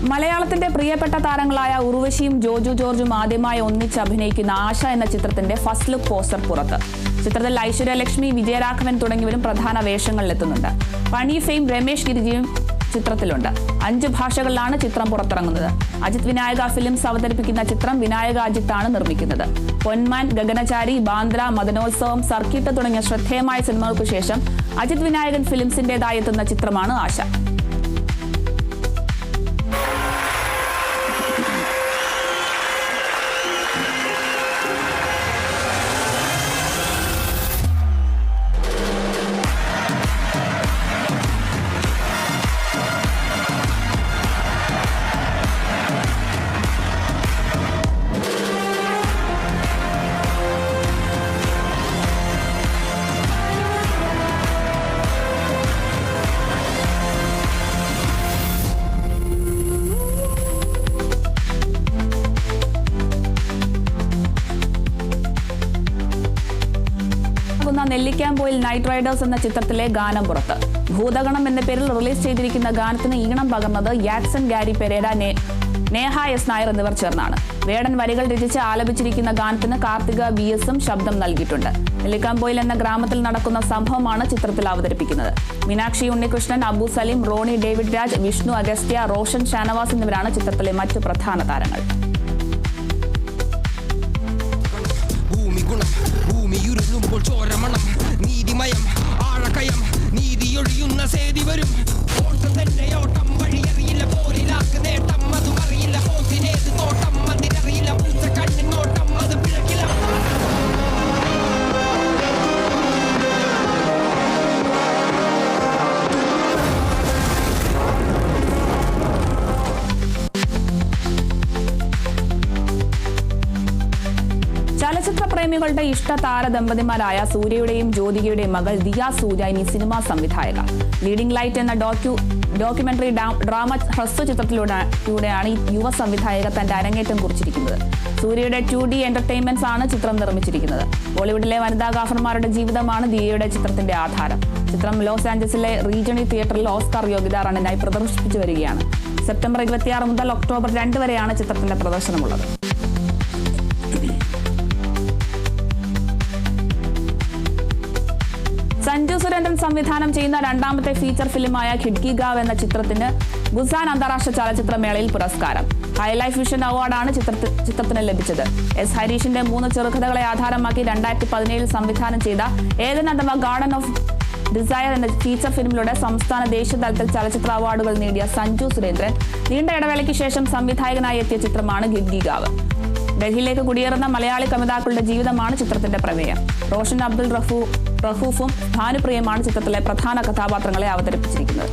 മലയാളത്തിന്റെ പ്രിയപ്പെട്ട താരങ്ങളായ ഉർവശിയും ജോജു ജോർജും ആദ്യമായി ഒന്നിച്ച് അഭിനയിക്കുന്ന ആശ എന്ന ചിത്രത്തിന്റെ ഫസ്റ്റ് ലുക്ക് പോസ്റ്റർ പുറത്ത്. ചിത്രത്തിൽ ഐശ്വര്യലക്ഷ്മി, വിജയരാഘവൻ തുടങ്ങിയവരും പ്രധാന വേഷങ്ങളിലെത്തുന്നുണ്ട്. പണി ഫെയിം രമേശ് ഗിരിജിയും ചിത്രത്തിലുണ്ട്. 5 ഭാഷകളിലാണ് ചിത്രം പുറത്തിറങ്ങുന്നത്. അജിത് വിനായക ഫിലിംസ് അവതരിപ്പിക്കുന്ന ചിത്രം വിനായക അജിത്താണ് നിർമ്മിക്കുന്നത്. പൊന്മാൻ, ഗഗനചാരി, ബാന്ദ്ര, മദനോത്സവം, സർക്കിട്ട് തുടങ്ങിയ ശ്രദ്ധേയമായ സിനിമകൾക്കു ശേഷം അജിത് വിനായകൻ ഫിലിംസിന്റേതായി എത്തുന്ന ചിത്രമാണ് ആശ. നെല്ലിക്കാമ്പോയിൽ നൈറ്റ് റൈഡേഴ്സ് എന്ന ചിത്രത്തിലെ ഗാനം പുറത്ത്. ഭൂതഗണം എന്ന പേരിൽ റിലീസ് ചെയ്തിരിക്കുന്ന ഗാനത്തിന് ഈണം പകർന്നത് യാക്സൺ ഗാരി പെരേര, നേഹ എസ് നായർ എന്നിവർ ചേർന്നാണ്. വേടൻ വരികൾ രചിച്ച് ആലപിച്ചിരിക്കുന്ന ഗാനത്തിന് കാർത്തിക BS ശബ്ദം നൽകിയിട്ടുണ്ട്. നെല്ലിക്കാമ്പോയിൽ എന്ന ഗ്രാമത്തിൽ നടക്കുന്ന സംഭവമാണ് ചിത്രത്തിൽ അവതരിപ്പിക്കുന്നത്. മീനാക്ഷി ഉണ്ണികൃഷ്ണൻ, അബു സലീം, റോണി ഡേവിഡ് രാജ്, വിഷ്ണു അഗസ്ത്യ, റോഷൻ ഷാനവാസ് എന്നിവരാണ് ചിത്രത്തിലെ മറ്റു പ്രധാന താരങ്ങൾ. ചോരമണം നീതിമയം ആഴക്കയം നീതിയൊഴിയുന്ന സേതി വരും. ഓട്ടം തന്നെ ഓട്ടം വഴിയറിയില്ല, പോരിലാക്ക് നേട്ടം അതും അറിയില്ല. ഹോസിനേത് തോട്ടം അതിനറിയില്ല, പൂച്ച കണ്ണിനോട്ടം അത് പിഴക്കില്ല. ചലച്ചിത്ര പ്രേമികളുടെ ഇഷ്ട താര ദമ്പതിമാരായ സൂര്യയുടെയും ജ്യോതികയുടെയും മകൾ ദിയ സൂര്യ ഇനി സിനിമാ സംവിധായക. ലീഡിംഗ് ലൈറ്റ് എന്ന ഡോക്യുമെന്ററി ഡ്രാമ ഹ്രസ്വ ചിത്രത്തിലൂടെയാണ് ഈ യുവ സംവിധായക തന്റെ അരങ്ങേറ്റം കുറിച്ചിരിക്കുന്നത്. സൂര്യയുടെ 2D എന്റർടൈൻമെന്റ്സ് ആണ് ചിത്രം നിർമ്മിച്ചിരിക്കുന്നത്. ബോളിവുഡിലെ വനിതാ ഗാഫർമാരുടെ ജീവിതമാണ് ദിയയുടെ ചിത്രത്തിന്റെ ആധാരം. ചിത്രം ലോസ് ആഞ്ചൽസിലെ റീജണി തിയേറ്ററിൽ ഓസ്കാർ യോഗ്യതാ റണ്ണിനായി പ്രദർശിപ്പിച്ചു വരികയാണ്. സെപ്റ്റംബർ 26 മുതൽ ഒക്ടോബർ 2 വരെയാണ് ചിത്രത്തിന്റെ പ്രദർശനമുള്ളത്. സഞ്ജു സുരേന്ദ്രൻ സംവിധാനം ചെയ്യുന്ന രണ്ടാമത്തെ ഫീച്ചർ ഫിലിമായ ഖിഡ്കി ഗാവ് എന്ന ചിത്രത്തിന് ബുസാൻ അന്താരാഷ്ട്ര ചലച്ചിത്രമേളയിൽ പുരസ്കാരം. ഹൈലൈഫ് വിഷൻ അവാർഡാണ് ചിത്രത്തിന് ലഭിച്ചത്. S ഹരീഷിന്റെ 3 ചെറുകഥകളെ ആധാരമാക്കി 2017 സംവിധാനം ചെയ്ത ഏദൻ അഥവാ ഗാർഡൻ ഓഫ് ഡിസയർ എന്ന ഫീച്ചർ ഫിലിമിലൂടെ സംസ്ഥാന ദേശീയ തലത്തിൽ ചലച്ചിത്ര അവാർഡുകൾ നേടിയ സഞ്ജു സുരേന്ദ്രൻ നീണ്ട ഇടവേളയ്ക്ക് ശേഷം സംവിധായകനായി എത്തിയ ചിത്രമാണ് ഖിഡ്കി ഗാവ്. ഡൽഹിയിലേക്ക് കുടിയേറുന്ന മലയാളി കമിതാക്കളുടെ ജീവിതമാണ് ചിത്രത്തിന്റെ പ്രമേയം. റോഷൻ അബ്ദുൾ റഹൂഫും ഭാനുപ്രിയമാണ് ചിത്രത്തിലെ പ്രധാന കഥാപാത്രങ്ങളെ അവതരിപ്പിച്ചിരിക്കുന്നത്.